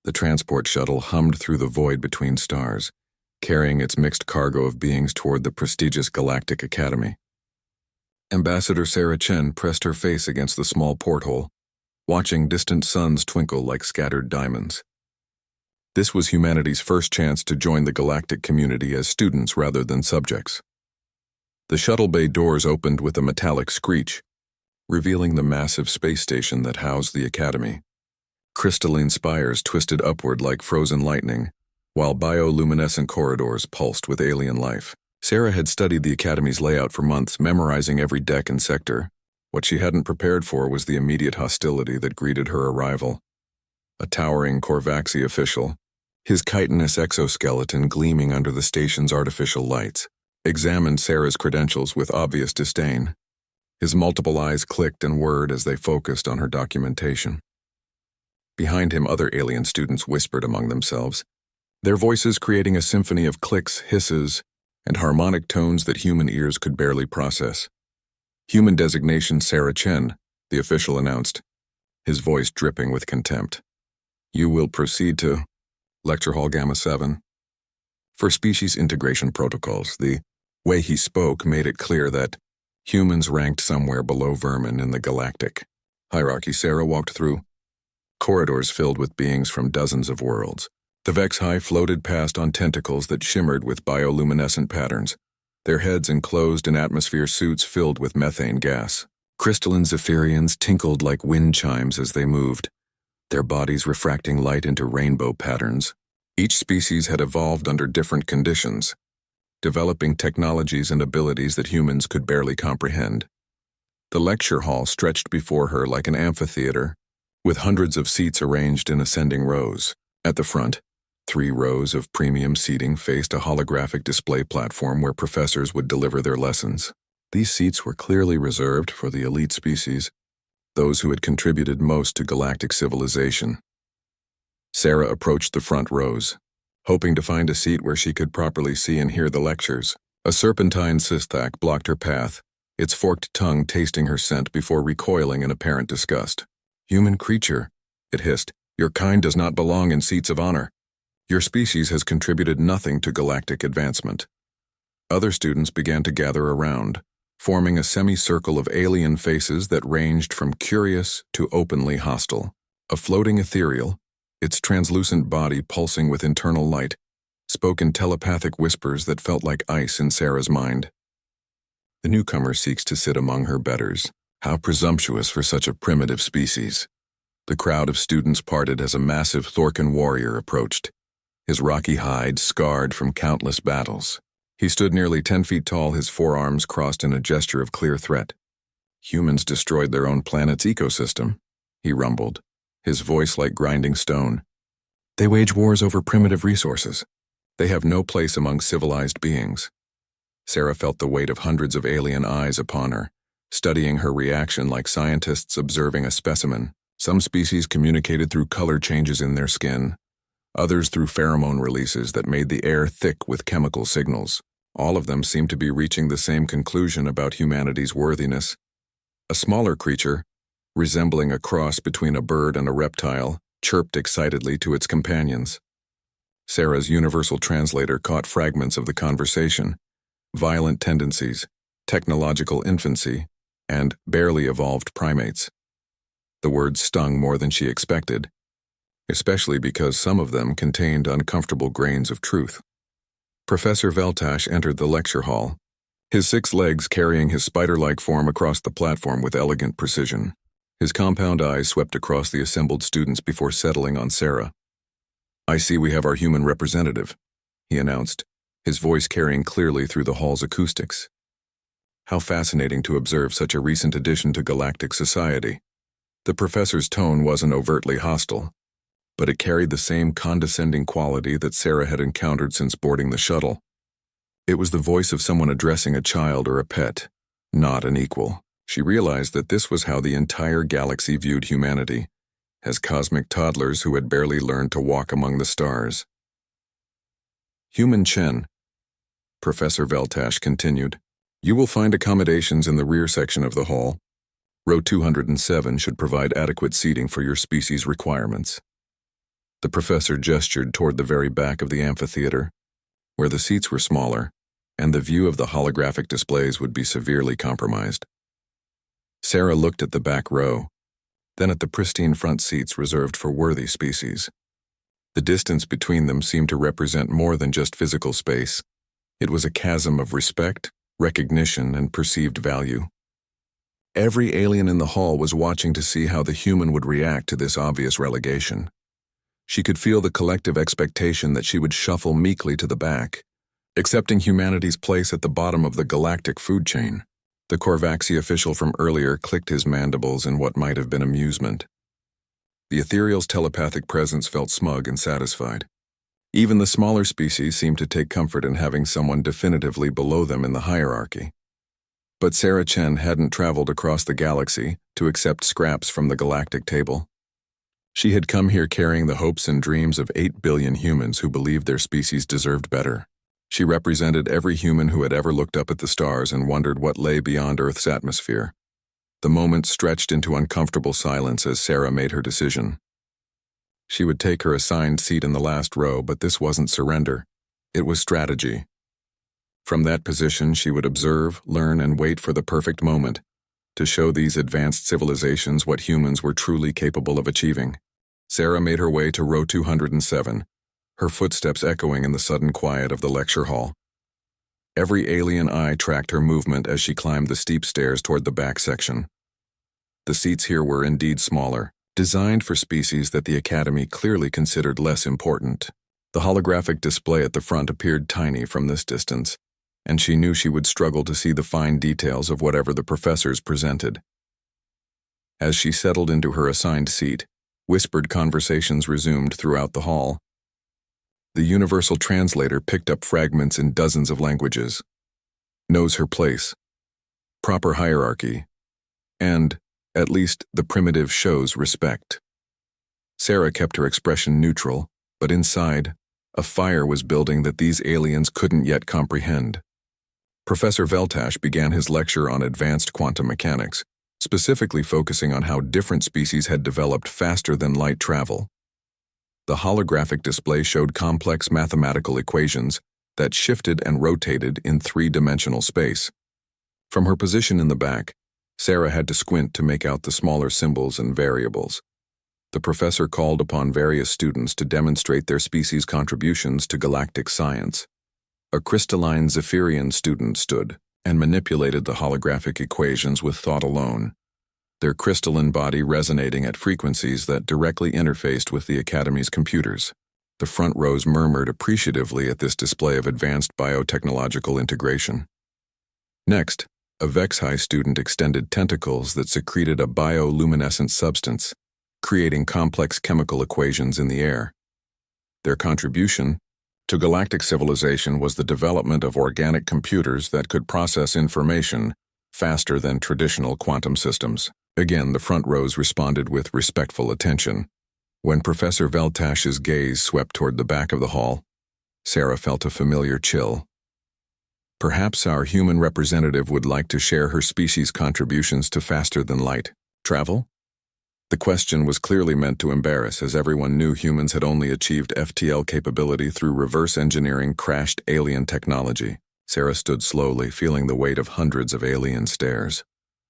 The transport shuttle hummed through the void between stars, carrying its mixed cargo of beings toward the prestigious Galactic Academy. Ambassador Sarah Chen pressed her face against the small porthole, watching distant suns twinkle like scattered diamonds. This was humanity's first chance to join the galactic community as students rather than subjects. The shuttle bay doors opened with a metallic screech, revealing the massive space station that housed the academy. Crystalline spires twisted upward like frozen lightning, while bioluminescent corridors pulsed with alien life. Sarah had studied the academy's layout for months, memorizing every deck and sector. What she hadn't prepared for was the immediate hostility that greeted her arrival. A towering Corvaxi official, his chitinous exoskeleton gleaming under the station's artificial lights, examined Sarah's credentials with obvious disdain. His multiple eyes clicked and whirred as they focused on her documentation. Behind him, other alien students whispered among themselves, their voices creating a symphony of clicks, hisses, and harmonic tones that human ears could barely process. Human designation Sarah Chen, the official announced, his voice dripping with contempt. You will proceed to Lecture Hall Gamma 7. For species integration protocols, the way he spoke made it clear that humans ranked somewhere below vermin in the galactic hierarchy. Sarah walked through corridors filled with beings from dozens of worlds. The Vex-Hi floated past on tentacles that shimmered with bioluminescent patterns, their heads enclosed in atmosphere suits filled with methane gas. Crystalline Zephyrians tinkled like wind chimes as they moved, their bodies refracting light into rainbow patterns. Each species had evolved under different conditions, developing technologies and abilities that humans could barely comprehend. The lecture hall stretched before her like an amphitheater, with hundreds of seats arranged in ascending rows. At the front, 3 rows of premium seating faced a holographic display platform where professors would deliver their lessons. These seats were clearly reserved for the elite species, those who had contributed most to galactic civilization. Sarah approached the front rows, hoping to find a seat where she could properly see and hear the lectures. A serpentine cysthac blocked her path, its forked tongue tasting her scent before recoiling in apparent disgust. Human creature, it hissed, your kind does not belong in seats of honor. Your species has contributed nothing to galactic advancement. Other students began to gather around, forming a semicircle of alien faces that ranged from curious to openly hostile. A floating ethereal, its translucent body pulsing with internal light, spoke in telepathic whispers that felt like ice in Sarah's mind. The newcomer seeks to sit among her betters. How presumptuous for such a primitive species. The crowd of students parted as a massive Thorkin warrior approached, his rocky hide scarred from countless battles. He stood nearly 10 feet tall, his forearms crossed in a gesture of clear threat. Humans destroyed their own planet's ecosystem, he rumbled, his voice like grinding stone. They wage wars over primitive resources. They have no place among civilized beings. Sarah felt the weight of hundreds of alien eyes upon her, studying her reaction like scientists observing a specimen. Some species communicated through color changes in their skin, others through pheromone releases that made the air thick with chemical signals. All of them seemed to be reaching the same conclusion about humanity's worthiness. A smaller creature, resembling a cross between a bird and a reptile, chirped excitedly to its companions. Sarah's universal translator caught fragments of the conversation: violent tendencies, technological infancy, and barely evolved primates. The words stung more than she expected, especially because some of them contained uncomfortable grains of truth. Professor Veltash entered the lecture hall, his 6 legs carrying his spider-like form across the platform with elegant precision. His compound eyes swept across the assembled students before settling on Sarah. I see we have our human representative, he announced, his voice carrying clearly through the hall's acoustics. How fascinating to observe such a recent addition to galactic society. The professor's tone wasn't overtly hostile, but it carried the same condescending quality that Sarah had encountered since boarding the shuttle. It was the voice of someone addressing a child or a pet, not an equal. She realized that this was how the entire galaxy viewed humanity, as cosmic toddlers who had barely learned to walk among the stars. Human Chen, Professor Veltash continued, you will find accommodations in the rear section of the hall. Row 207 should provide adequate seating for your species' requirements. The professor gestured toward the very back of the amphitheater, where the seats were smaller, and the view of the holographic displays would be severely compromised. Sarah looked at the back row, then at the pristine front seats reserved for worthy species. The distance between them seemed to represent more than just physical space. It was a chasm of respect, recognition, and perceived value. Every alien in the hall was watching to see how the human would react to this obvious relegation. She could feel the collective expectation that she would shuffle meekly to the back, accepting humanity's place at the bottom of the galactic food chain. The Korvaxi official from earlier clicked his mandibles in what might have been amusement. The ethereal's telepathic presence felt smug and satisfied. Even the smaller species seemed to take comfort in having someone definitively below them in the hierarchy. But Sarah Chen hadn't traveled across the galaxy to accept scraps from the galactic table. She had come here carrying the hopes and dreams of 8 billion humans who believed their species deserved better. She represented every human who had ever looked up at the stars and wondered what lay beyond Earth's atmosphere. The moment stretched into uncomfortable silence as Sarah made her decision. She would take her assigned seat in the last row, but this wasn't surrender. It was strategy. From that position, she would observe, learn, and wait for the perfect moment to show these advanced civilizations what humans were truly capable of achieving. Sarah made her way to row 207, her footsteps echoing in the sudden quiet of the lecture hall. Every alien eye tracked her movement as she climbed the steep stairs toward the back section. The seats here were indeed smaller, designed for species that the Academy clearly considered less important. The holographic display at the front appeared tiny from this distance, and she knew she would struggle to see the fine details of whatever the professors presented. As she settled into her assigned seat, whispered conversations resumed throughout the hall. The universal translator picked up fragments in dozens of languages. Knows her place. Proper hierarchy. And, at least, the primitive shows respect. Sarah kept her expression neutral, but inside, a fire was building that these aliens couldn't yet comprehend. Professor Veltash began his lecture on advanced quantum mechanics, specifically focusing on how different species had developed faster than light travel. The holographic display showed complex mathematical equations that shifted and rotated in three-dimensional space. From her position in the back, Sarah had to squint to make out the smaller symbols and variables. The professor called upon various students to demonstrate their species' contributions to galactic science. A crystalline Zephyrian student stood and manipulated the holographic equations with thought alone, their crystalline body resonating at frequencies that directly interfaced with the Academy's computers. The front rows murmured appreciatively at this display of advanced biotechnological integration. Next, a HFY student extended tentacles that secreted a bioluminescent substance, creating complex chemical equations in the air. Their contribution to galactic civilization was the development of organic computers that could process information faster than traditional quantum systems. Again, the front rows responded with respectful attention. When Professor Veltash's gaze swept toward the back of the hall, Sarah felt a familiar chill. Perhaps our human representative would like to share her species' contributions to faster-than-light travel? The question was clearly meant to embarrass, as everyone knew humans had only achieved FTL capability through reverse engineering crashed alien technology. Sarah stood slowly, feeling the weight of hundreds of alien stares.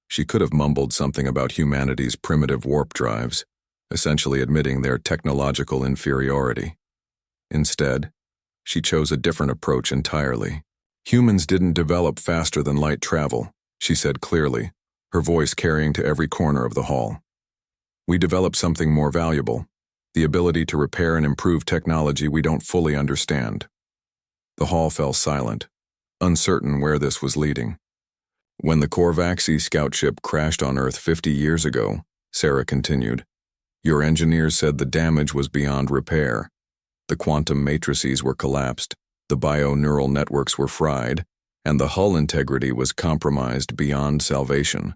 She could have mumbled something about humanity's primitive warp drives, essentially admitting their technological inferiority. Instead, she chose a different approach entirely. Humans didn't develop faster-than-light travel, she said clearly, her voice carrying to every corner of the hall. We developed something more valuable, the ability to repair and improve technology we don't fully understand. The hall fell silent, uncertain where this was leading. When the Korvaxi scout ship crashed on Earth 50 years ago, Sarah continued, your engineers said the damage was beyond repair. The quantum matrices were collapsed, the bio-neural networks were fried, and the hull integrity was compromised beyond salvation.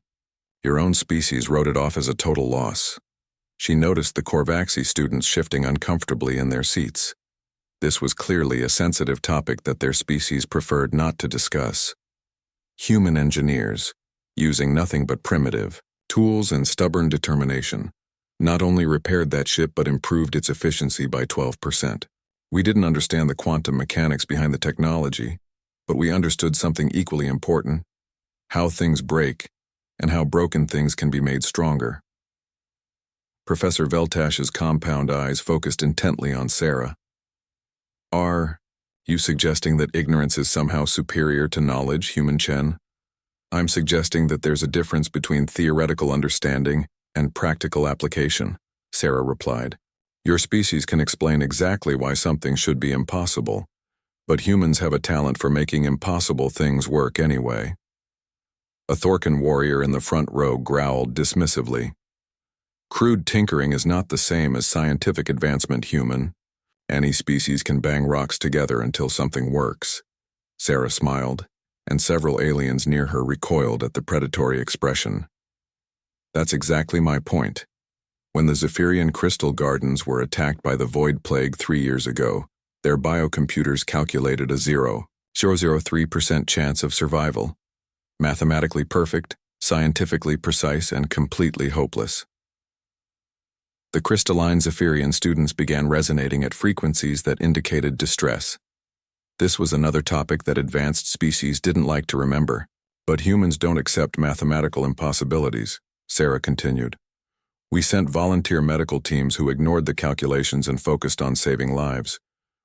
Your own species wrote it off as a total loss. She noticed the Korvaxi students shifting uncomfortably in their seats. This was clearly a sensitive topic that their species preferred not to discuss. Human engineers, using nothing but primitive tools and stubborn determination, Not only repaired that ship but improved its efficiency by 12%. We didn't understand the quantum mechanics behind the technology, but we understood something equally important: how things break, and how broken things can be made stronger. Professor Veltash's compound eyes focused intently on Sarah. Are you suggesting that ignorance is somehow superior to knowledge, Human Chen? I'm suggesting that there's a difference between theoretical understanding and practical application, Sarah replied. Your species can explain exactly why something should be impossible, but humans have a talent for making impossible things work anyway. A Thorkin warrior in the front row growled dismissively. Crude tinkering is not the same as scientific advancement, human. Any species can bang rocks together until something works. Sarah smiled, and several aliens near her recoiled at the predatory expression. That's exactly my point. When the Zephyrian crystal gardens were attacked by the Void Plague 3 years ago, their biocomputers calculated a 0.003% chance of survival. Mathematically perfect, scientifically precise, and completely hopeless. The crystalline Zephyrian students began resonating at frequencies that indicated distress. This was another topic that advanced species didn't like to remember. But humans don't accept mathematical impossibilities, Sarah continued. We sent volunteer medical teams who ignored the calculations and focused on saving lives.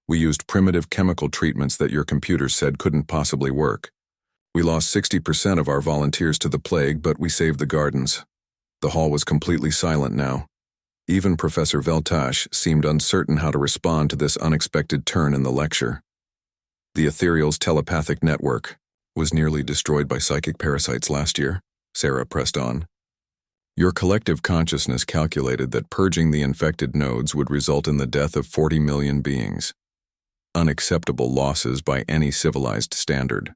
We used primitive chemical treatments that your computers said couldn't possibly work. We lost 60% of our volunteers to the plague, but we saved the gardens. The hall was completely silent now. Even Professor Veltash seemed uncertain how to respond to this unexpected turn in the lecture. The Ethereal's telepathic network was nearly destroyed by psychic parasites last year, Sarah pressed on. Your collective consciousness calculated that purging the infected nodes would result in the death of 40 million beings. Unacceptable losses by any civilized standard.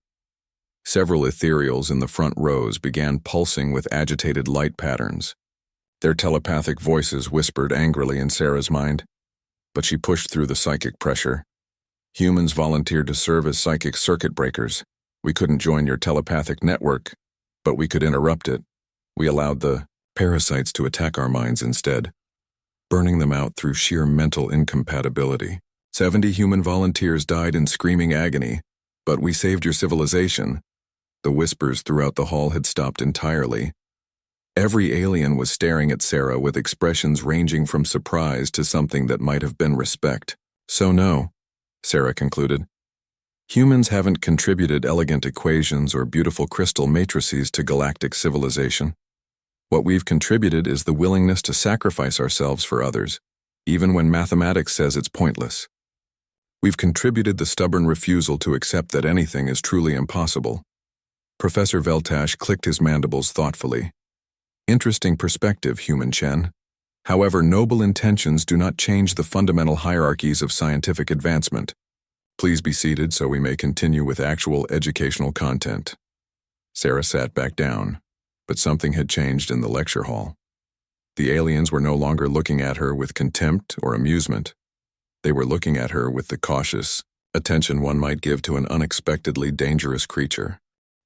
Several ethereals in the front rows began pulsing with agitated light patterns. Their telepathic voices whispered angrily in Sarah's mind, but she pushed through the psychic pressure. Humans volunteered to serve as psychic circuit breakers. We couldn't join your telepathic network, but we could interrupt it. We allowed the parasites to attack our minds instead, burning them out through sheer mental incompatibility. 70 human volunteers died in screaming agony, but we saved your civilization. The whispers throughout the hall had stopped entirely. Every alien was staring at Sarah with expressions ranging from surprise to something that might have been respect. So no, Sarah concluded. Humans haven't contributed elegant equations or beautiful crystal matrices to galactic civilization. What we've contributed is the willingness to sacrifice ourselves for others, even when mathematics says it's pointless. We've contributed the stubborn refusal to accept that anything is truly impossible. Professor Veltash clicked his mandibles thoughtfully. Interesting perspective, Human Chen. However, noble intentions do not change the fundamental hierarchies of scientific advancement. Please be seated so we may continue with actual educational content. Sarah sat back down, but something had changed in the lecture hall. The aliens were no longer looking at her with contempt or amusement. They were looking at her with the cautious attention one might give to an unexpectedly dangerous creature.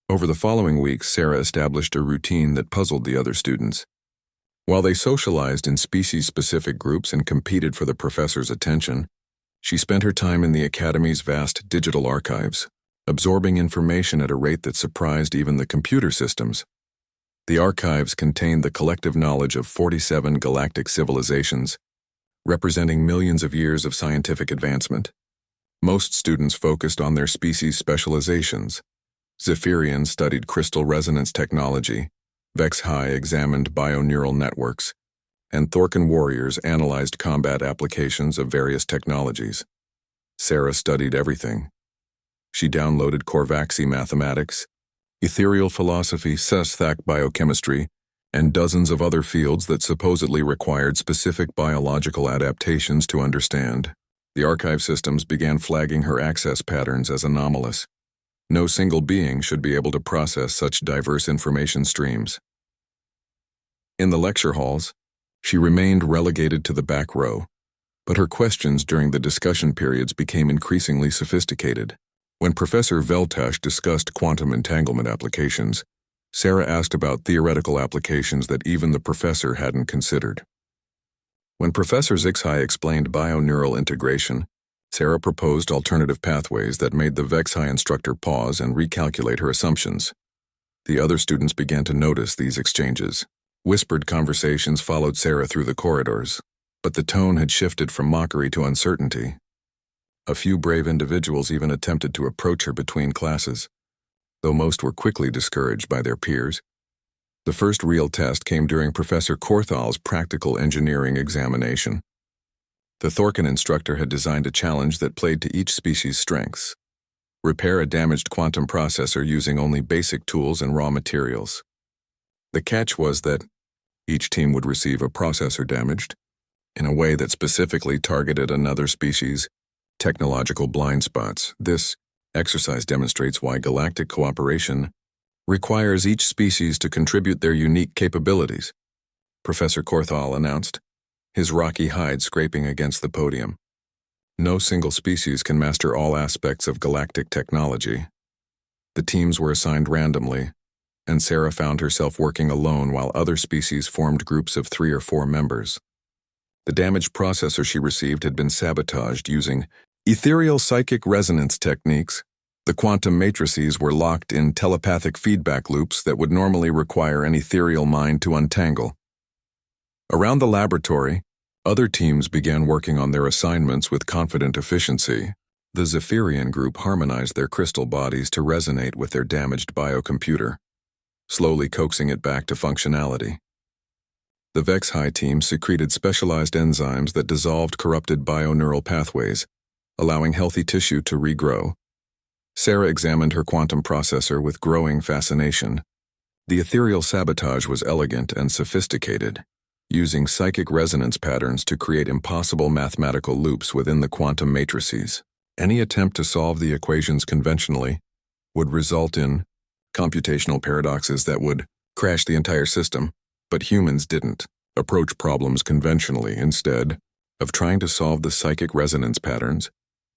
Over the following weeks, Sarah established a routine that puzzled the other students. While they socialized in species-specific groups and competed for the professor's attention, she spent her time in the Academy's vast digital archives, absorbing information at a rate that surprised even the computer systems. The archives contained the collective knowledge of 47 galactic civilizations, representing millions of years of scientific advancement. Most students focused on their species specializations. Zephyrians studied crystal resonance technology, Vex-High examined bioneural networks, and Thorkin warriors analyzed combat applications of various technologies. Sarah studied everything. She downloaded Korvaxi mathematics, ethereal philosophy, Sci-Fi biochemistry, and dozens of other fields that supposedly required specific biological adaptations to understand. The archive systems began flagging her access patterns as anomalous. No single being should be able to process such diverse information streams. In the lecture halls, she remained relegated to the back row, but her questions during the discussion periods became increasingly sophisticated. When Professor Veltash discussed quantum entanglement applications, Sarah asked about theoretical applications that even the professor hadn't considered. When Professor Zixhai explained bioneural integration, Sarah proposed alternative pathways that made the Vexhai instructor pause and recalculate her assumptions. The other students began to notice these exchanges. Whispered conversations followed Sarah through the corridors, but the tone had shifted from mockery to uncertainty. A few brave individuals even attempted to approach her between classes, though most were quickly discouraged by their peers. The first real test came during Professor Korthal's practical engineering examination. The Thorkin instructor had designed a challenge that played to each species' strengths. Repair a damaged quantum processor using only basic tools and raw materials. The catch was that each team would receive a processor damaged in a way that specifically targeted another species' technological blind spots. This exercise demonstrates why galactic cooperation requires each species to contribute their unique capabilities, Professor Korthal announced, his rocky hide scraping against the podium. No single species can master all aspects of galactic technology. The teams were assigned randomly, and Sarah found herself working alone while other species formed groups of 3 or 4 members. The damaged processor she received had been sabotaged using ethereal psychic resonance techniques. The quantum matrices were locked in telepathic feedback loops that would normally require an ethereal mind to untangle. Around the laboratory, other teams began working on their assignments with confident efficiency. The Zephyrian group harmonized their crystal bodies to resonate with their damaged biocomputer, slowly coaxing it back to functionality. The Vexhai team secreted specialized enzymes that dissolved corrupted bioneural pathways, allowing healthy tissue to regrow. Sarah examined her quantum processor with growing fascination. The ethereal sabotage was elegant and sophisticated, using psychic resonance patterns to create impossible mathematical loops within the quantum matrices. Any attempt to solve the equations conventionally would result in computational paradoxes that would crash the entire system, but humans didn't approach problems conventionally. Instead of trying to solve the psychic resonance patterns,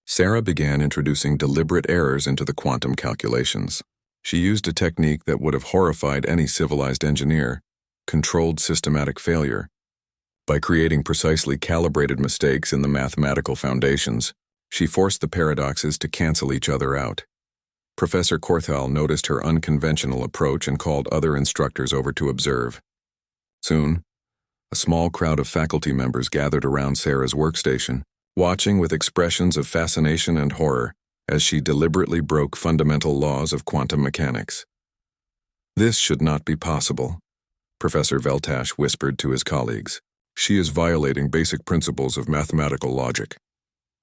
Sarah began introducing deliberate errors into the quantum calculations. She used a technique that would have horrified any civilized engineer: controlled systematic failure. By creating precisely calibrated mistakes in the mathematical foundations, she forced the paradoxes to cancel each other out. Professor Korthal noticed her unconventional approach and called other instructors over to observe. Soon, a small crowd of faculty members gathered around Sarah's workstation, watching with expressions of fascination and horror as she deliberately broke fundamental laws of quantum mechanics. This should not be possible, Professor Veltash whispered to his colleagues. She is violating basic principles of mathematical logic.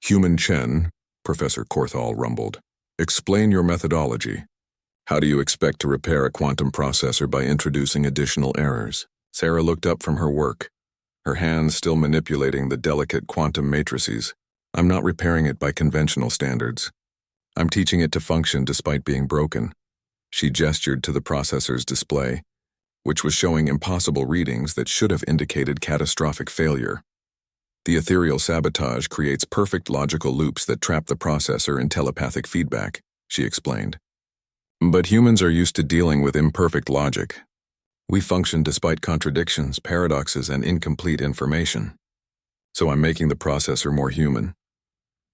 Human Chen, Professor Korthal rumbled, explain your methodology. How do you expect to repair a quantum processor by introducing additional errors? Sarah looked up from her work, her hands still manipulating the delicate quantum matrices. I'm not repairing it by conventional standards. I'm teaching it to function despite being broken. She gestured to the processor's display, which was showing impossible readings that should have indicated catastrophic failure. The ethereal sabotage creates perfect logical loops that trap the processor in telepathic feedback, she explained. But humans are used to dealing with imperfect logic. We function despite contradictions, paradoxes, and incomplete information. So I'm making the processor more human.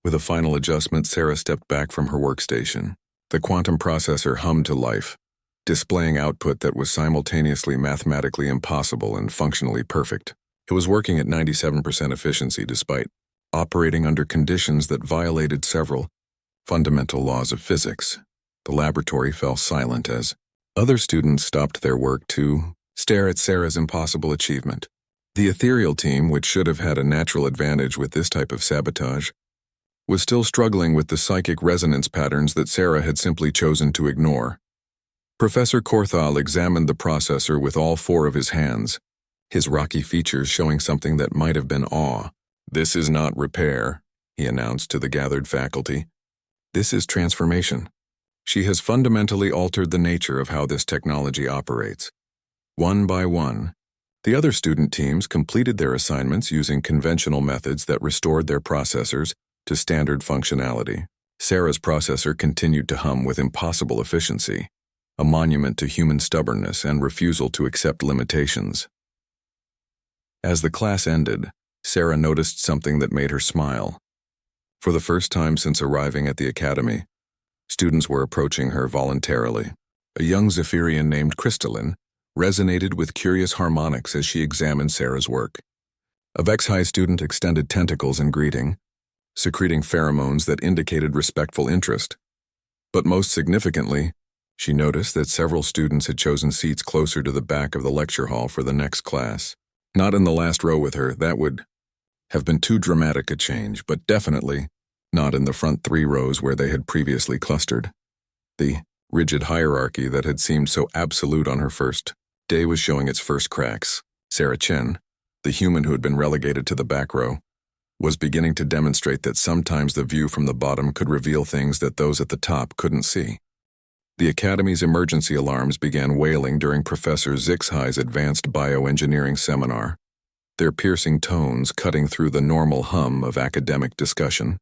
With a final adjustment, Sarah stepped back from her workstation. The quantum processor hummed to life, displaying output that was simultaneously mathematically impossible and functionally perfect. It was working at 97% efficiency despite operating under conditions that violated several fundamental laws of physics. The laboratory fell silent as other students stopped their work to stare at Sarah's impossible achievement. The ethereal team, which should have had a natural advantage with this type of sabotage, was still struggling with the psychic resonance patterns that Sarah had simply chosen to ignore. Professor Korthal examined the processor with all 4 of his hands, his rocky features showing something that might have been awe. This is not repair, he announced to the gathered faculty. This is transformation. She has fundamentally altered the nature of how this technology operates. One by one, the other student teams completed their assignments using conventional methods that restored their processors to standard functionality. Sarah's processor continued to hum with impossible efficiency, a monument to human stubbornness and refusal to accept limitations. As the class ended, Sarah noticed something that made her smile. For the first time since arriving at the academy, students were approaching her voluntarily. A young Zephyrian named Crystalline resonated with curious harmonics as she examined Sarah's work. A Vex-High student extended tentacles in greeting, secreting pheromones that indicated respectful interest. But most significantly, she noticed that several students had chosen seats closer to the back of the lecture hall for the next class. Not in the last row with her, that would have been too dramatic a change, but definitely not in the front 3 rows where they had previously clustered. The rigid hierarchy that had seemed so absolute on her first day was showing its first cracks. Sarah Chen, the human who had been relegated to the back row, was beginning to demonstrate that sometimes the view from the bottom could reveal things that those at the top couldn't see. The Academy's emergency alarms began wailing during Professor Zixhai's advanced bioengineering seminar, their piercing tones cutting through the normal hum of academic discussion.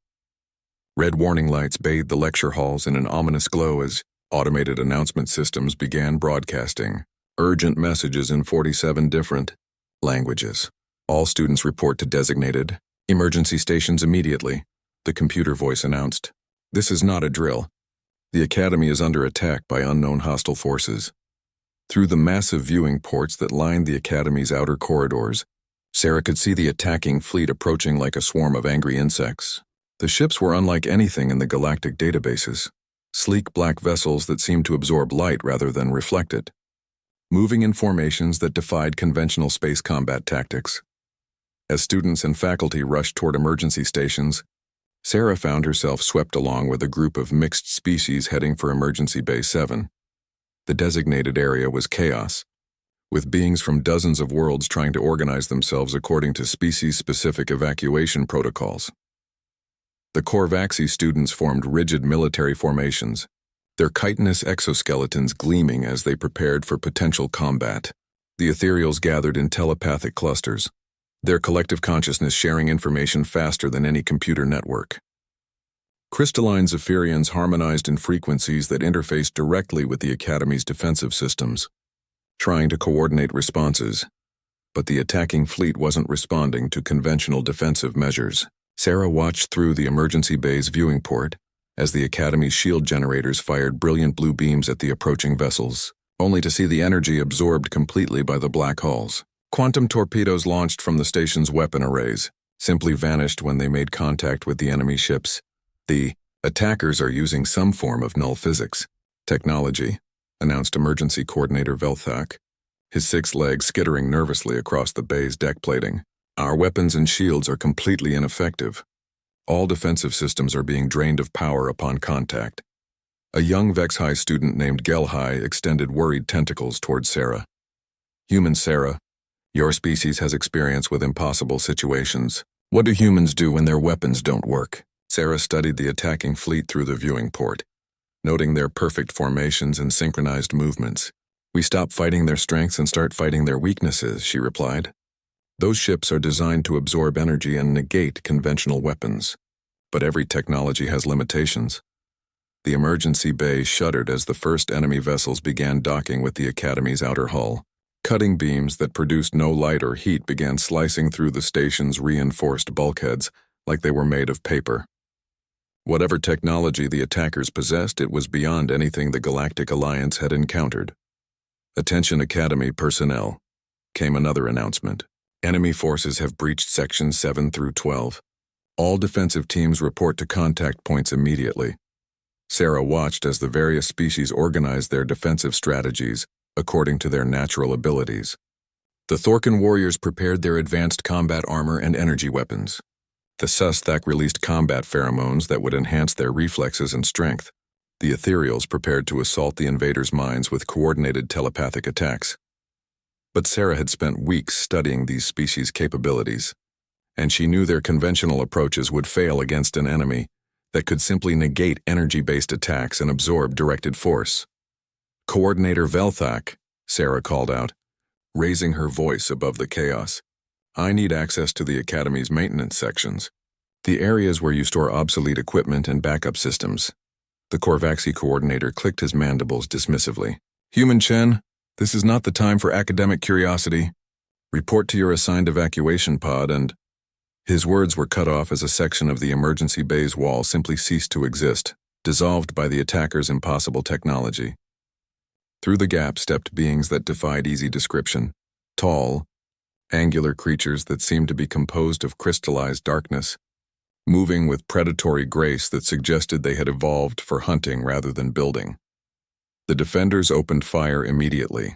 Red warning lights bathed the lecture halls in an ominous glow as automated announcement systems began broadcasting urgent messages in 47 different languages. All students report to designated emergency stations immediately, the computer voice announced. This is not a drill. The Academy is under attack by unknown hostile forces. Through the massive viewing ports that lined the Academy's outer corridors, Sarah could see the attacking fleet approaching like a swarm of angry insects. The ships were unlike anything in the galactic databases, sleek black vessels that seemed to absorb light rather than reflect it, moving in formations that defied conventional space combat tactics. As students and faculty rushed toward emergency stations, Sarah found herself swept along with a group of mixed species heading for Emergency Bay 7. The designated area was chaos, with beings from dozens of worlds trying to organize themselves according to species-specific evacuation protocols. The Corvaxi students formed rigid military formations, their chitinous exoskeletons gleaming as they prepared for potential combat. The ethereals gathered in telepathic clusters, their collective consciousness sharing information faster than any computer network. Crystalline Zephyrians harmonized in frequencies that interfaced directly with the Academy's defensive systems, trying to coordinate responses, but the attacking fleet wasn't responding to conventional defensive measures. Sarah watched through the emergency bay's viewing port as the Academy's shield generators fired brilliant blue beams at the approaching vessels, only to see the energy absorbed completely by the black hulls. Quantum torpedoes launched from the station's weapon arrays simply vanished when they made contact with the enemy ships. The attackers are using some form of null physics technology, announced Emergency Coordinator Velthak, his 6 legs skittering nervously across the bay's deck plating. Our weapons and shields are completely ineffective. All defensive systems are being drained of power upon contact. A young Vex-High student named Gelhai extended worried tentacles toward Sarah. Human Sarah, your species has experience with impossible situations. What do humans do when their weapons don't work? Sarah studied the attacking fleet through the viewing port, noting their perfect formations and synchronized movements. We stop fighting their strengths and start fighting their weaknesses, she replied. Those ships are designed to absorb energy and negate conventional weapons. But every technology has limitations. The emergency bay shuddered as the first enemy vessels began docking with the Academy's outer hull. Cutting beams that produced no light or heat began slicing through the station's reinforced bulkheads like they were made of paper. Whatever technology the attackers possessed, it was beyond anything the Galactic Alliance had encountered. Attention Academy personnel, came another announcement. Enemy forces have breached sections 7 through 12. All defensive teams report to contact points immediately. Sarah watched as the various species organized their defensive strategies according to their natural abilities. The Thorkin warriors prepared their advanced combat armor and energy weapons. The Susthak released combat pheromones that would enhance their reflexes and strength. The Ethereals prepared to assault the invaders' minds with coordinated telepathic attacks. But Sarah had spent weeks studying these species' capabilities, and she knew their conventional approaches would fail against an enemy that could simply negate energy-based attacks and absorb directed force. Coordinator Velthak, Sarah called out, raising her voice above the chaos. I need access to the Academy's maintenance sections, the areas where you store obsolete equipment and backup systems. The Corvaxi coordinator clicked his mandibles dismissively. Human Chen, this is not the time for academic curiosity. Report to your assigned evacuation pod and His words were cut off as a section of the emergency bay's wall simply ceased to exist, dissolved by the attacker's impossible technology. Through the gap stepped beings that defied easy description, tall, angular creatures that seemed to be composed of crystallized darkness, moving with predatory grace that suggested they had evolved for hunting rather than building. The defenders opened fire immediately.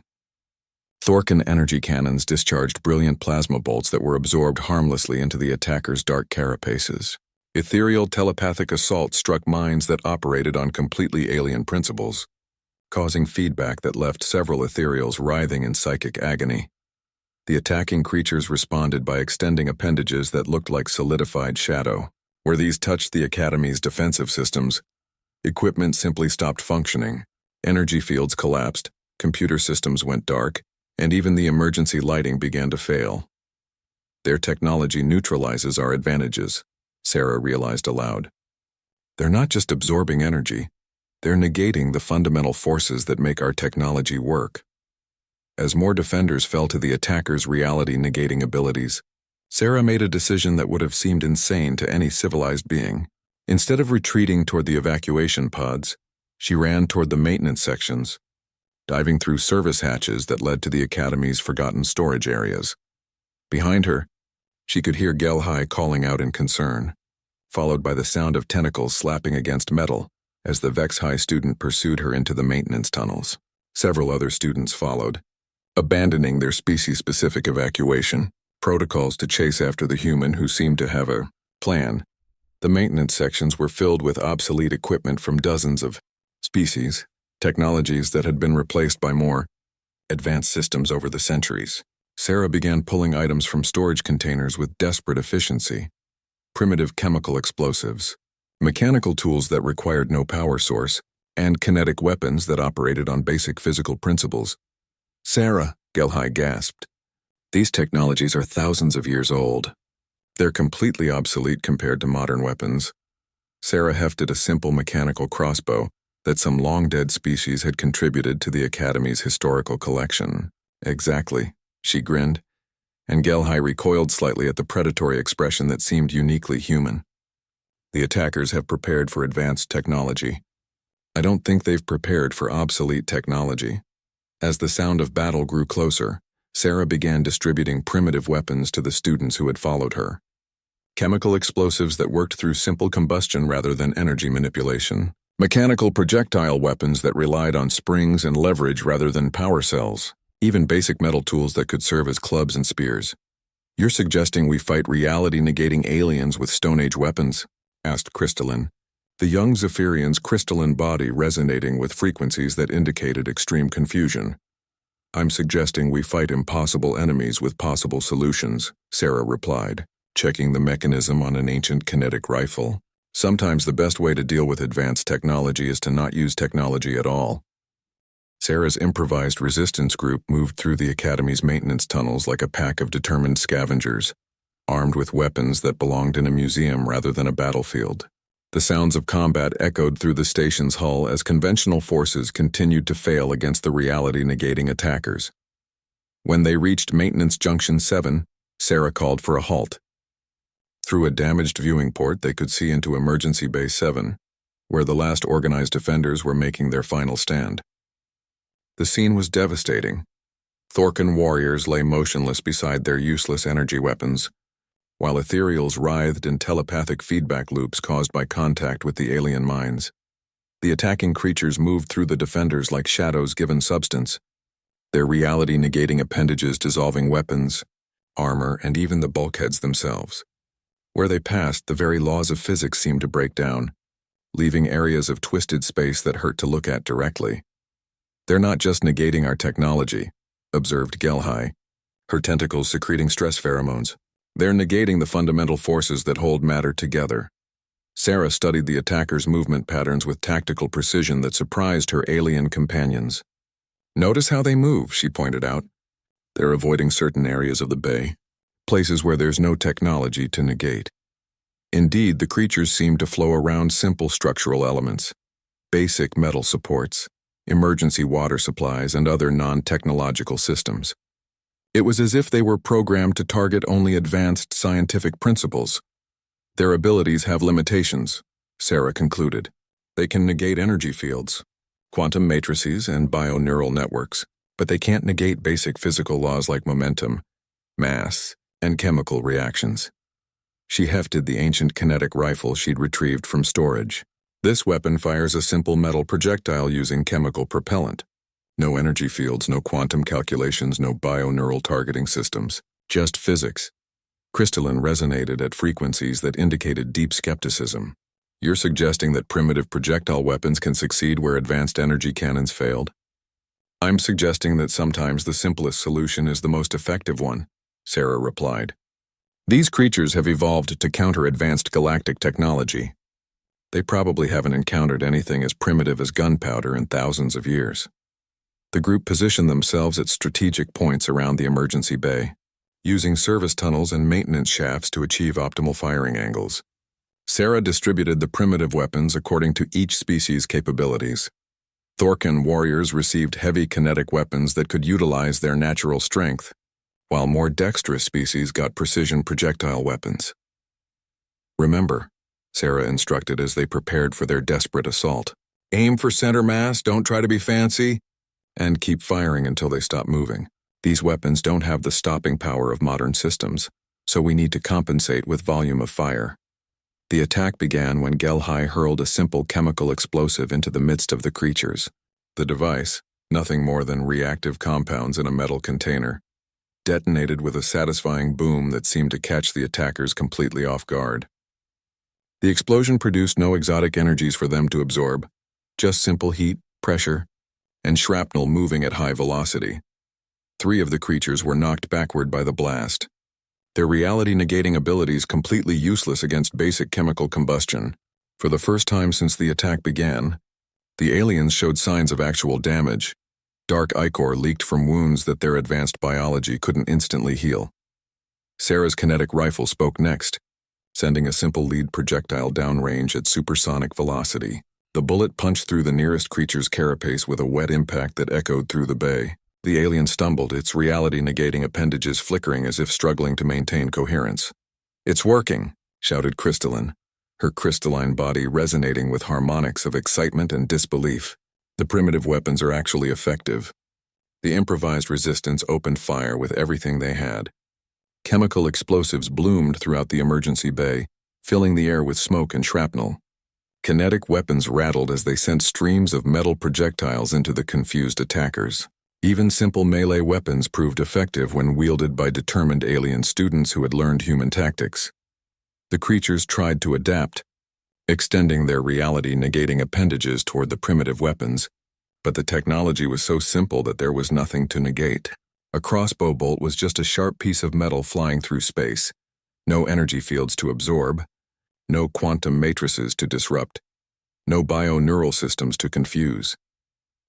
Thorkin energy cannons discharged brilliant plasma bolts that were absorbed harmlessly into the attackers' dark carapaces. Ethereal telepathic assault struck minds that operated on completely alien principles, causing feedback that left several ethereals writhing in psychic agony. The attacking creatures responded by extending appendages that looked like solidified shadow. Where these touched the Academy's defensive systems, equipment simply stopped functioning, energy fields collapsed, computer systems went dark, and even the emergency lighting began to fail. Their technology neutralizes our advantages, Sarah realized aloud. They're not just absorbing energy, they're negating the fundamental forces that make our technology work. As more defenders fell to the attackers' reality-negating abilities, Sarah made a decision that would have seemed insane to any civilized being. Instead of retreating toward the evacuation pods, she ran toward the maintenance sections, diving through service hatches that led to the Academy's forgotten storage areas. Behind her, she could hear Gelhai calling out in concern, followed by the sound of tentacles slapping against metal as the Vex-High student pursued her into the maintenance tunnels. Several other students followed, abandoning their species-specific evacuation protocols to chase after the human who seemed to have a plan. The maintenance sections were filled with obsolete equipment from dozens of species, technologies that had been replaced by more advanced systems over the centuries. Sarah began pulling items from storage containers with desperate efficiency. Primitive chemical explosives, mechanical tools that required no power source, and kinetic weapons that operated on basic physical principles. Sarah, Gelhai gasped. These technologies are thousands of years old. They're completely obsolete compared to modern weapons. Sarah hefted a simple mechanical crossbow that some long-dead species had contributed to the Academy's historical collection. Exactly, she grinned, and Gelhai recoiled slightly at the predatory expression that seemed uniquely human. The attackers have prepared for advanced technology. I don't think they've prepared for obsolete technology. As the sound of battle grew closer, Sarah began distributing primitive weapons to the students who had followed her. Chemical explosives that worked through simple combustion rather than energy manipulation. Mechanical projectile weapons that relied on springs and leverage rather than power cells. Even basic metal tools that could serve as clubs and spears. You're suggesting we fight reality-negating aliens with Stone Age weapons? Asked Crystalline, the young Zephyrian's crystalline body resonating with frequencies that indicated extreme confusion. I'm suggesting we fight impossible enemies with possible solutions, Sarah replied, checking the mechanism on an ancient kinetic rifle. Sometimes the best way to deal with advanced technology is to not use technology at all. Sarah's improvised resistance group moved through the Academy's maintenance tunnels like a pack of determined scavengers, armed with weapons that belonged in a museum rather than a battlefield. The sounds of combat echoed through the station's hull as conventional forces continued to fail against the reality-negating attackers. When they reached Maintenance Junction 7, Sarah called for a halt. Through a damaged viewing port, they could see into Emergency Bay 7, where the last organized defenders were making their final stand. The scene was devastating. Thorkin warriors lay motionless beside their useless energy weapons, while ethereals writhed in telepathic feedback loops caused by contact with the alien minds. The attacking creatures moved through the defenders like shadows given substance, their reality-negating appendages dissolving weapons, armor, and even the bulkheads themselves. Where they passed, the very laws of physics seemed to break down, leaving areas of twisted space that hurt to look at directly. They're not just negating our technology, observed Gelhai, her tentacles secreting stress pheromones. They're negating the fundamental forces that hold matter together. Sarah studied the attackers' movement patterns with tactical precision that surprised her alien companions. Notice how they move, she pointed out. They're avoiding certain areas of the bay, places where there's no technology to negate. Indeed, the creatures seem to flow around simple structural elements, basic metal supports, emergency water supplies, and other non-technological systems. It was as if they were programmed to target only advanced scientific principles. Their abilities have limitations, Sarah concluded. They can negate energy fields, quantum matrices, and bioneural networks, but they can't negate basic physical laws like momentum, mass, and chemical reactions. She hefted the ancient kinetic rifle she'd retrieved from storage. This weapon fires a simple metal projectile using chemical propellant. No energy fields, no quantum calculations, no bioneural targeting systems. Just physics. Crystalline resonated at frequencies that indicated deep skepticism. You're suggesting that primitive projectile weapons can succeed where advanced energy cannons failed? I'm suggesting that sometimes the simplest solution is the most effective one, Sarah replied. These creatures have evolved to counter advanced galactic technology. They probably haven't encountered anything as primitive as gunpowder in thousands of years. The group positioned themselves at strategic points around the emergency bay, using service tunnels and maintenance shafts to achieve optimal firing angles. Sarah distributed the primitive weapons according to each species' capabilities. Thorcan warriors received heavy kinetic weapons that could utilize their natural strength, while more dexterous species got precision projectile weapons. Remember, Sarah instructed as they prepared for their desperate assault. Aim for center mass, don't try to be fancy, and keep firing until they stop moving. These weapons don't have the stopping power of modern systems, so we need to compensate with volume of fire. The attack began when Gelhai hurled a simple chemical explosive into the midst of the creatures. The device, nothing more than reactive compounds in a metal container, detonated with a satisfying boom that seemed to catch the attackers completely off guard. The explosion produced no exotic energies for them to absorb, just simple heat, pressure, and shrapnel moving at high velocity. 3 of the creatures were knocked backward by the blast, their reality-negating abilities completely useless against basic chemical combustion. For the first time since the attack began, the aliens showed signs of actual damage. Dark ichor leaked from wounds that their advanced biology couldn't instantly heal. Sarah's kinetic rifle spoke next, sending a simple lead projectile downrange at supersonic velocity. The bullet punched through the nearest creature's carapace with a wet impact that echoed through the bay. The alien stumbled, its reality-negating appendages flickering as if struggling to maintain coherence. "It's working," shouted Crystalline, her crystalline body resonating with harmonics of excitement and disbelief. The primitive weapons are actually effective. The improvised resistance opened fire with everything they had. Chemical explosives bloomed throughout the emergency bay, filling the air with smoke and shrapnel. Kinetic weapons rattled as they sent streams of metal projectiles into the confused attackers. Even simple melee weapons proved effective when wielded by determined alien students who had learned human tactics. The creatures tried to adapt, extending their reality-negating appendages toward the primitive weapons, but the technology was so simple that there was nothing to negate. A crossbow bolt was just a sharp piece of metal flying through space, no energy fields to absorb, no quantum matrices to disrupt, no bioneural systems to confuse.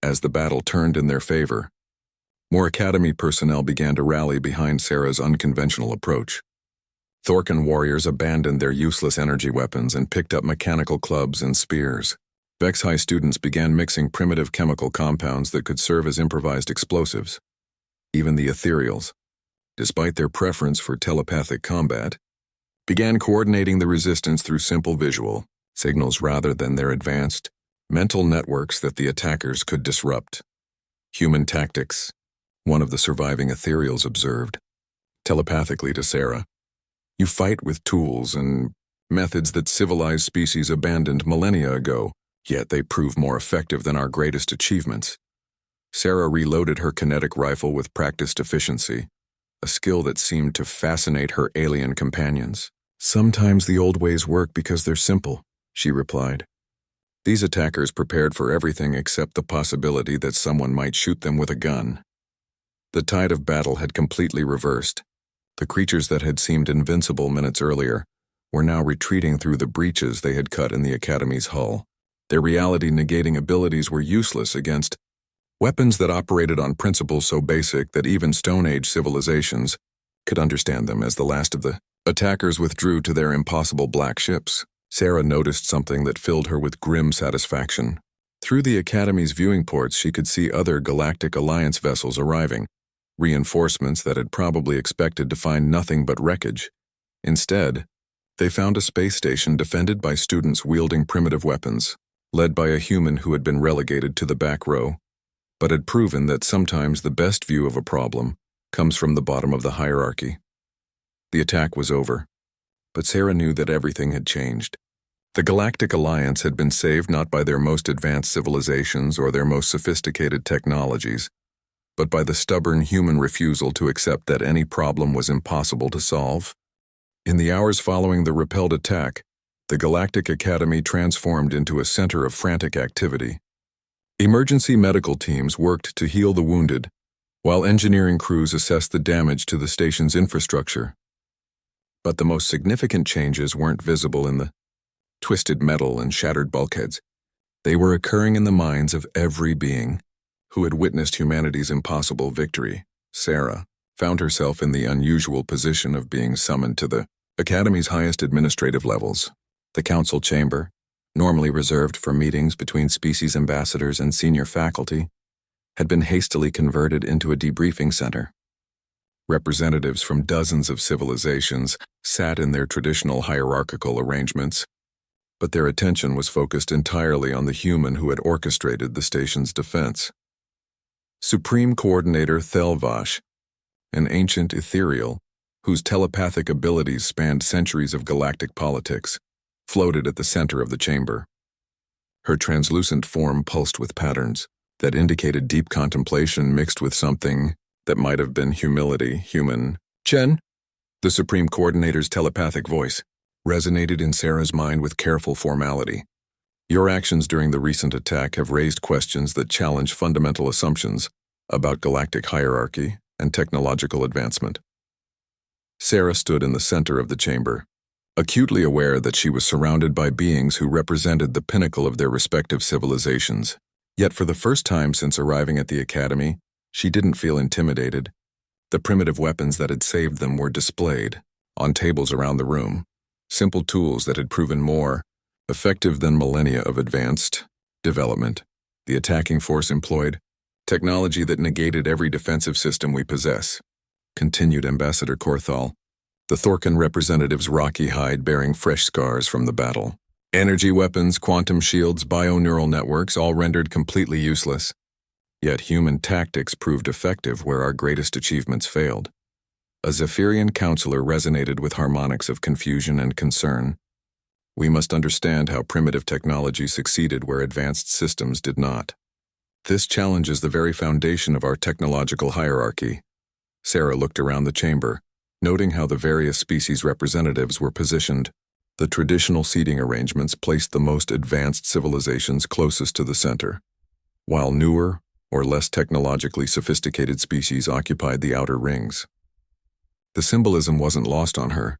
As the battle turned in their favor, more Academy personnel began to rally behind Sarah's unconventional approach. Thorcan warriors abandoned their useless energy weapons and picked up mechanical clubs and spears. Vex-High students began mixing primitive chemical compounds that could serve as improvised explosives. Even the ethereals, despite their preference for telepathic combat, began coordinating the resistance through simple visual signals rather than their advanced mental networks that the attackers could disrupt. Human tactics, one of the surviving ethereals observed, telepathically to Sarah. You fight with tools and methods that civilized species abandoned millennia ago, yet they prove more effective than our greatest achievements. Sarah reloaded her kinetic rifle with practiced efficiency, a skill that seemed to fascinate her alien companions. "Sometimes the old ways work because they're simple," she replied. These attackers prepared for everything except the possibility that someone might shoot them with a gun. The tide of battle had completely reversed. The creatures that had seemed invincible minutes earlier were now retreating through the breaches they had cut in the Academy's hull. Their reality-negating abilities were useless against weapons that operated on principles so basic that even Stone Age civilizations could understand them. As the last of the attackers withdrew to their impossible black ships, Sarah noticed something that filled her with grim satisfaction. Through the Academy's viewing ports, she could see other Galactic Alliance vessels arriving, reinforcements that had probably expected to find nothing but wreckage. Instead, they found a space station defended by students wielding primitive weapons, led by a human who had been relegated to the back row, but had proven that sometimes the best view of a problem comes from the bottom of the hierarchy. The attack was over, but Sarah knew that everything had changed. The Galactic Alliance had been saved not by their most advanced civilizations or their most sophisticated technologies, but by the stubborn human refusal to accept that any problem was impossible to solve. In the hours following the repelled attack, the Galactic Academy transformed into a center of frantic activity. Emergency medical teams worked to heal the wounded, while engineering crews assessed the damage to the station's infrastructure. But the most significant changes weren't visible in the twisted metal and shattered bulkheads. They were occurring in the minds of every being who had witnessed humanity's impossible victory. Sarah found herself in the unusual position of being summoned to the Academy's highest administrative levels. The council chamber, normally reserved for meetings between species ambassadors and senior faculty, had been hastily converted into a debriefing center. Representatives from dozens of civilizations sat in their traditional hierarchical arrangements, but their attention was focused entirely on the human who had orchestrated the station's defense. Supreme Coordinator Thelvash, an ancient ethereal whose telepathic abilities spanned centuries of galactic politics, floated at the center of the chamber. Her translucent form pulsed with patterns that indicated deep contemplation mixed with something that might have been humility. Human. Chen, the Supreme Coordinator's telepathic voice, resonated in Sarah's mind with careful formality. Your actions during the recent attack have raised questions that challenge fundamental assumptions about galactic hierarchy and technological advancement. Sarah stood in the center of the chamber, acutely aware that she was surrounded by beings who represented the pinnacle of their respective civilizations. Yet for the first time since arriving at the academy, she didn't feel intimidated. The primitive weapons that had saved them were displayed on tables around the room, simple tools that had proven more effective than millennia of advanced development. The attacking force employed technology that negated every defensive system we possess, continued Ambassador Korthal, the Thorkin representative's rocky hide bearing fresh scars from the battle. Energy weapons, quantum shields, bioneural networks, all rendered completely useless. Yet human tactics proved effective where our greatest achievements failed. A Zephyrian counselor resonated with harmonics of confusion and concern. We must understand how primitive technology succeeded where advanced systems did not. This challenges the very foundation of our technological hierarchy. Sarah looked around the chamber, noting how the various species representatives were positioned. The traditional seating arrangements placed the most advanced civilizations closest to the center, while newer or less technologically sophisticated species occupied the outer rings. The symbolism wasn't lost on her.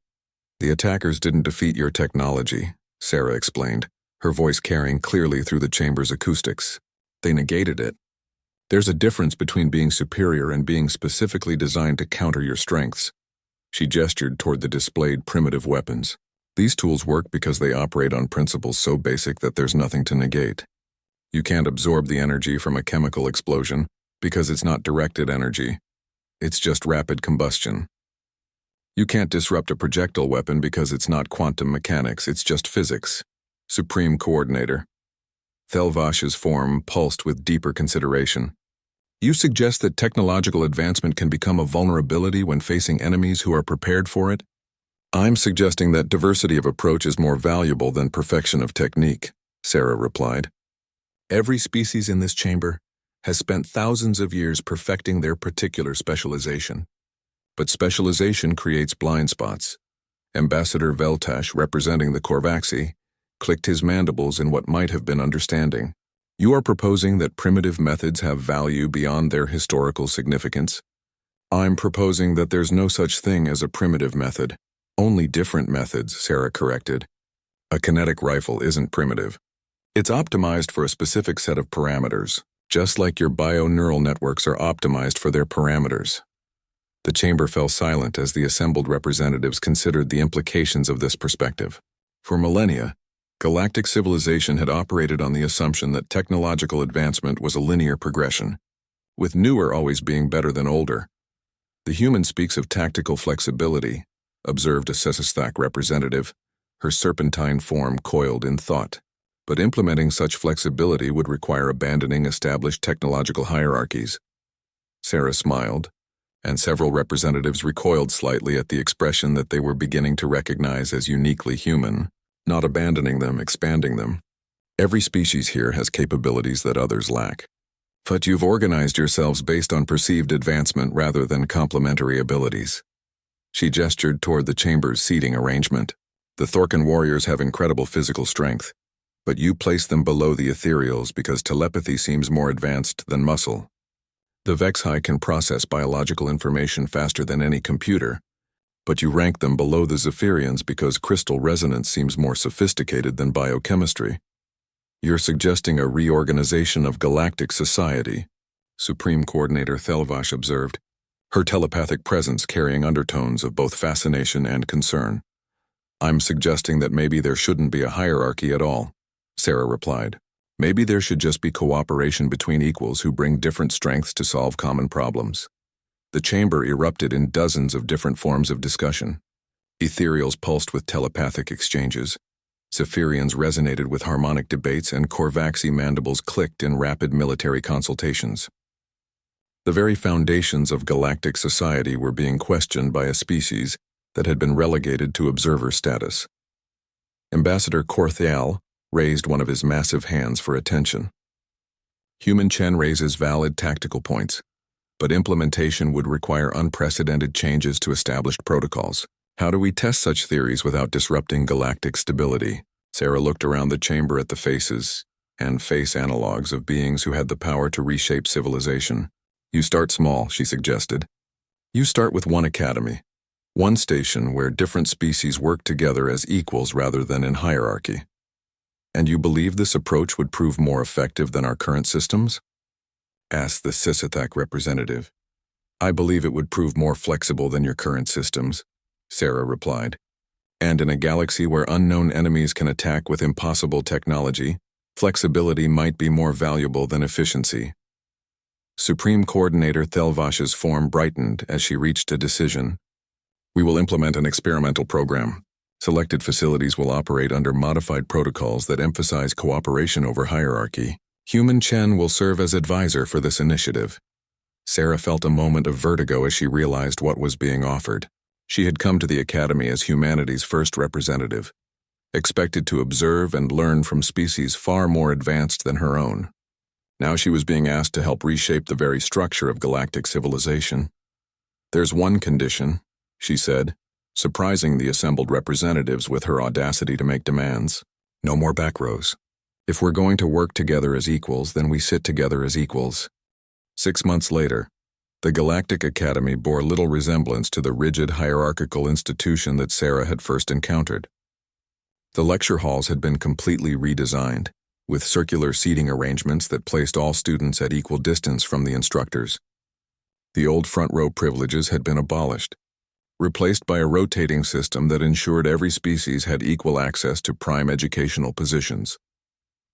The attackers didn't defeat your technology, Sarah explained, her voice carrying clearly through the chamber's acoustics. They negated it. There's a difference between being superior and being specifically designed to counter your strengths. She gestured toward the displayed primitive weapons. These tools work because they operate on principles so basic that there's nothing to negate. You can't absorb the energy from a chemical explosion because it's not directed energy. It's just rapid combustion. You can't disrupt a projectile weapon because it's not quantum mechanics, it's just physics. Supreme Coordinator. Thelvash's form pulsed with deeper consideration. You suggest that technological advancement can become a vulnerability when facing enemies who are prepared for it? I'm suggesting that diversity of approach is more valuable than perfection of technique, Sarah replied. Every species in this chamber has spent thousands of years perfecting their particular specialization. But specialization creates blind spots. Ambassador Veltash, representing the Korvaxi, clicked his mandibles in what might have been understanding. You are proposing that primitive methods have value beyond their historical significance? I'm proposing that there's no such thing as a primitive method. Only different methods, Sarah corrected. A kinetic rifle isn't primitive. It's optimized for a specific set of parameters, just like your bioneural networks are optimized for their parameters. The chamber fell silent as the assembled representatives considered the implications of this perspective. For millennia, galactic civilization had operated on the assumption that technological advancement was a linear progression, with newer always being better than older. The human speaks of tactical flexibility, observed a Sesosthak representative, her serpentine form coiled in thought. But implementing such flexibility would require abandoning established technological hierarchies. Sarah smiled, and several representatives recoiled slightly at the expression that they were beginning to recognize as uniquely human, not abandoning them, expanding them. Every species here has capabilities that others lack. But you've organized yourselves based on perceived advancement rather than complementary abilities. She gestured toward the chamber's seating arrangement. The Thorkin warriors have incredible physical strength, but you place them below the ethereals because telepathy seems more advanced than muscle. The Vexhi can process biological information faster than any computer, but you rank them below the Zephyrians because crystal resonance seems more sophisticated than biochemistry. You're suggesting a reorganization of galactic society, Supreme Coordinator Thelvash observed, her telepathic presence carrying undertones of both fascination and concern. I'm suggesting that maybe there shouldn't be a hierarchy at all, Sarah replied. Maybe there should just be cooperation between equals who bring different strengths to solve common problems. The chamber erupted in dozens of different forms of discussion. Ethereals pulsed with telepathic exchanges. Zephyrians resonated with harmonic debates, and Korvaxi mandibles clicked in rapid military consultations. The very foundations of galactic society were being questioned by a species that had been relegated to observer status. Ambassador Korthial raised one of his massive hands for attention. Human Chen raises valid tactical points, but implementation would require unprecedented changes to established protocols. How do we test such theories without disrupting galactic stability? Sarah looked around the chamber at the faces and face analogs of beings who had the power to reshape civilization. You start small, she suggested. You start with one academy, one station where different species work together as equals rather than in hierarchy. And you believe this approach would prove more effective than our current systems? Asked the Sisithak representative. I believe it would prove more flexible than your current systems, Sarah replied. And in a galaxy where unknown enemies can attack with impossible technology, flexibility might be more valuable than efficiency. Supreme Coordinator Thelvash's form brightened as she reached a decision. We will implement an experimental program. Selected facilities will operate under modified protocols that emphasize cooperation over hierarchy. Human Chen will serve as advisor for this initiative. Sarah felt a moment of vertigo as she realized what was being offered. She had come to the Academy as humanity's first representative, expected to observe and learn from species far more advanced than her own. Now she was being asked to help reshape the very structure of galactic civilization. There's one condition, she said, surprising the assembled representatives with her audacity to make demands. No more back rows. If we're going to work together as equals, then we sit together as equals. 6 months later, the Galactic Academy bore little resemblance to the rigid hierarchical institution that Sarah had first encountered. The lecture halls had been completely redesigned, with circular seating arrangements that placed all students at equal distance from the instructors. The old front row privileges had been abolished, replaced by a rotating system that ensured every species had equal access to prime educational positions.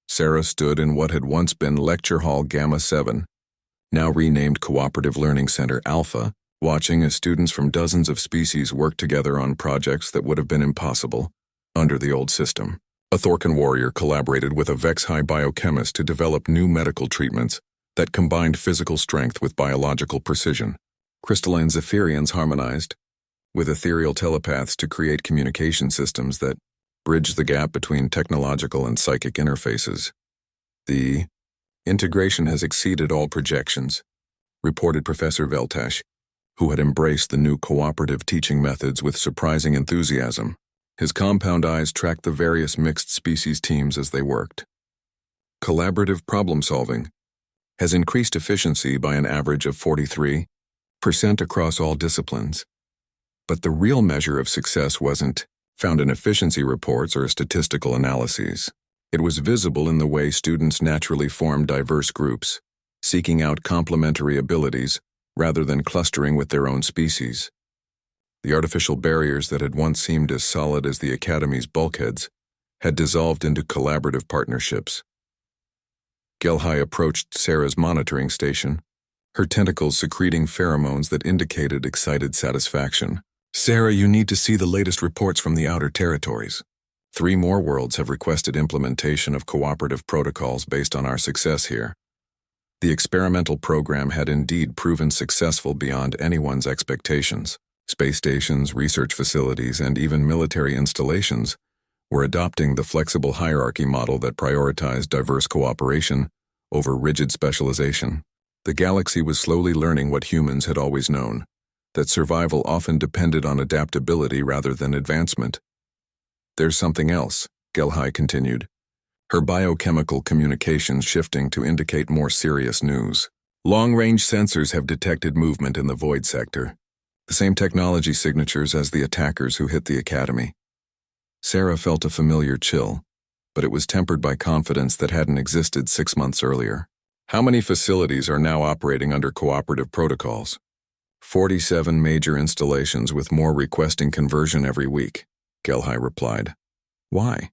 Sarah stood in what had once been Lecture Hall Gamma 7, now renamed Cooperative Learning Center Alpha, watching as students from dozens of species worked together on projects that would have been impossible under the old system. A Thorkin warrior collaborated with a Vexhi biochemist to develop new medical treatments that combined physical strength with biological precision. Crystalline Zephyrians harmonized with ethereal telepaths to create communication systems that bridge the gap between technological and psychic interfaces. The integration has exceeded all projections, reported Professor Veltash, who had embraced the new cooperative teaching methods with surprising enthusiasm. His compound eyes tracked the various mixed species teams as they worked. Collaborative problem-solving has increased efficiency by an average of 43% across all disciplines. But the real measure of success wasn't found in efficiency reports or statistical analyses. It was visible in the way students naturally formed diverse groups, seeking out complementary abilities rather than clustering with their own species. The artificial barriers that had once seemed as solid as the Academy's bulkheads had dissolved into collaborative partnerships. Gelhai approached Sarah's monitoring station, her tentacles secreting pheromones that indicated excited satisfaction. Sarah, you need to see the latest reports from the outer territories. 3 more worlds have requested implementation of cooperative protocols based on our success here. The experimental program had indeed proven successful beyond anyone's expectations. Space stations, research facilities, and even military installations were adopting the flexible hierarchy model that prioritized diverse cooperation over rigid specialization. The galaxy was slowly learning what humans had always known, that survival often depended on adaptability rather than advancement. There's something else, Gelhai continued, her biochemical communications shifting to indicate more serious news. Long-range sensors have detected movement in the void sector, the same technology signatures as the attackers who hit the academy. Sarah felt a familiar chill, but it was tempered by confidence that hadn't existed 6 months earlier. How many facilities are now operating under cooperative protocols? 47 major installations with more requesting conversion every week, Gelhai replied. Why?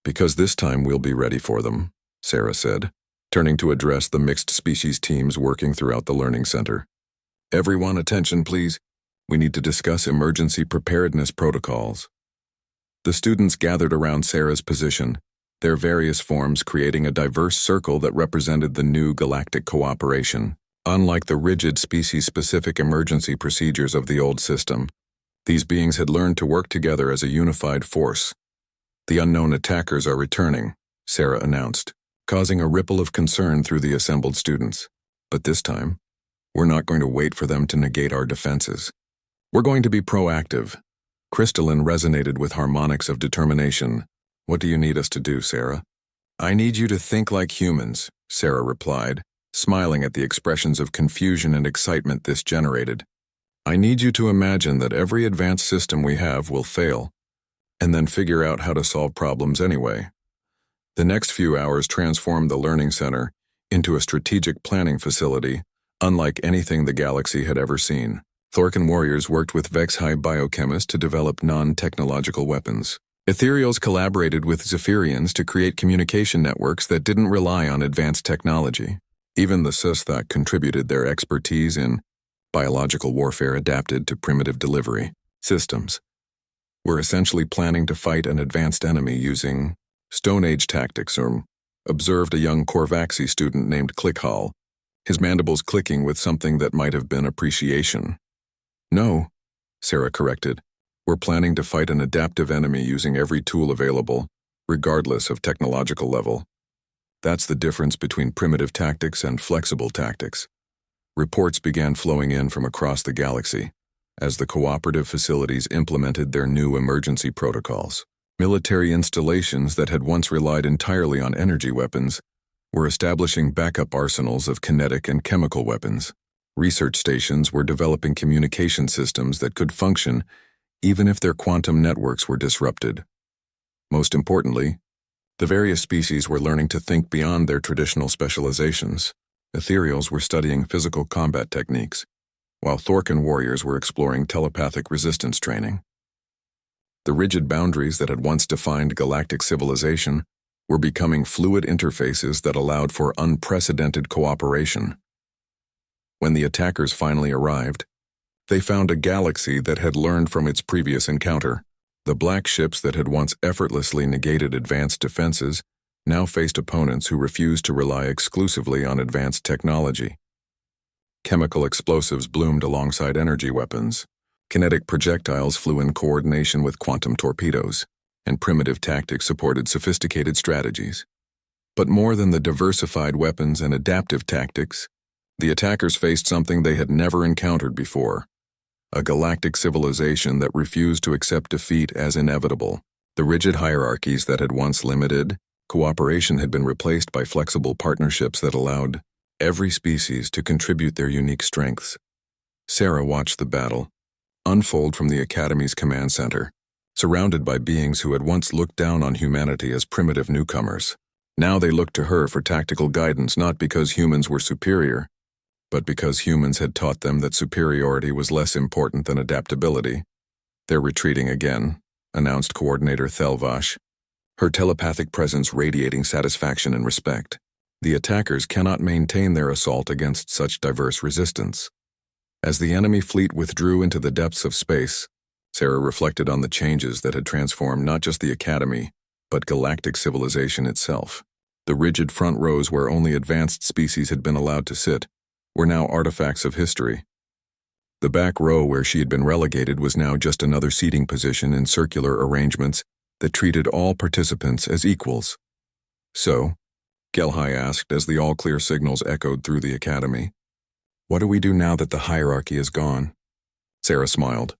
Because this time we'll be ready for them, Sarah said, turning to address the mixed species teams working throughout the learning center. Everyone, attention please. We need to discuss emergency preparedness protocols. The students gathered around Sarah's position, their various forms creating a diverse circle that represented the new galactic cooperation. Unlike the rigid species-specific emergency procedures of the old system, these beings had learned to work together as a unified force. The unknown attackers are returning, Sarah announced, causing a ripple of concern through the assembled students. But this time, we're not going to wait for them to negate our defenses. We're going to be proactive. Crystalline resonated with harmonics of determination. What do you need us to do, Sarah? I need you to think like humans, Sarah replied, smiling at the expressions of confusion and excitement this generated. I need you to imagine that every advanced system we have will fail, and then figure out how to solve problems anyway. The next few hours transformed the Learning Center into a strategic planning facility, unlike anything the galaxy had ever seen. Thorkin warriors worked with Vexhai biochemists to develop non-technological weapons. Ethereals collaborated with Zephyrians to create communication networks that didn't rely on advanced technology. Even the Susthak contributed their expertise in biological warfare adapted to primitive delivery systems. We're essentially planning to fight an advanced enemy using Stone Age tactics, observed a young Korvaxi student named Clickhall, his mandibles clicking with something that might have been appreciation. No, Sarah corrected. We're planning to fight an adaptive enemy using every tool available, regardless of technological level. That's the difference between primitive tactics and flexible tactics. Reports began flowing in from across the galaxy as the cooperative facilities implemented their new emergency protocols. Military installations that had once relied entirely on energy weapons were establishing backup arsenals of kinetic and chemical weapons. Research stations were developing communication systems that could function even if their quantum networks were disrupted. Most importantly, the various species were learning to think beyond their traditional specializations. Ethereals were studying physical combat techniques, while Thorkin warriors were exploring telepathic resistance training. The rigid boundaries that had once defined galactic civilization were becoming fluid interfaces that allowed for unprecedented cooperation. When the attackers finally arrived, they found a galaxy that had learned from its previous encounter. The black ships that had once effortlessly negated advanced defenses now faced opponents who refused to rely exclusively on advanced technology. Chemical explosives bloomed alongside energy weapons. Kinetic projectiles flew in coordination with quantum torpedoes, and primitive tactics supported sophisticated strategies. But more than the diversified weapons and adaptive tactics, the attackers faced something they had never encountered before: a galactic civilization that refused to accept defeat as inevitable. The rigid hierarchies that had once limited cooperation had been replaced by flexible partnerships that allowed every species to contribute their unique strengths. Sarah watched the battle unfold from the Academy's command center, surrounded by beings who had once looked down on humanity as primitive newcomers. Now they looked to her for tactical guidance, not because humans were superior, but because humans had taught them that superiority was less important than adaptability. They're retreating again, announced Coordinator Thelvash, her telepathic presence radiating satisfaction and respect. The attackers cannot maintain their assault against such diverse resistance. As the enemy fleet withdrew into the depths of space, Sarah reflected on the changes that had transformed not just the Academy, but galactic civilization itself. The rigid front rows where only advanced species had been allowed to sit were now artifacts of history. The back row where she had been relegated was now just another seating position in circular arrangements that treated all participants as equals. So, Gelhai asked as the all-clear signals echoed through the Academy, "What do we do now that the hierarchy is gone?" Sarah smiled,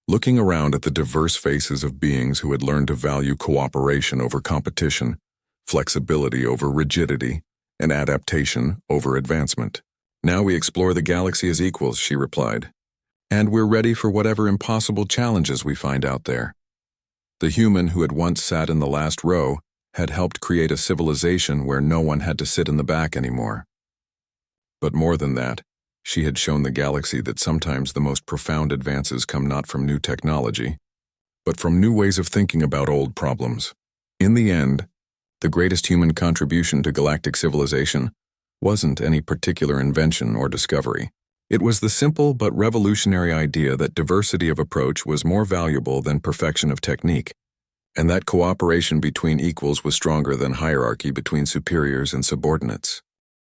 looking around at the diverse faces of beings who had learned to value cooperation over competition, flexibility over rigidity, and adaptation over advancement. "Now we explore the galaxy as equals," she replied, "and we're ready for whatever impossible challenges we find out there." The human who had once sat in the last row had helped create a civilization where no one had to sit in the back anymore. But more than that, she had shown the galaxy that sometimes the most profound advances come not from new technology, but from new ways of thinking about old problems. In the end, the greatest human contribution to galactic civilization wasn't any particular invention or discovery. It was the simple but revolutionary idea that diversity of approach was more valuable than perfection of technique, and that cooperation between equals was stronger than hierarchy between superiors and subordinates.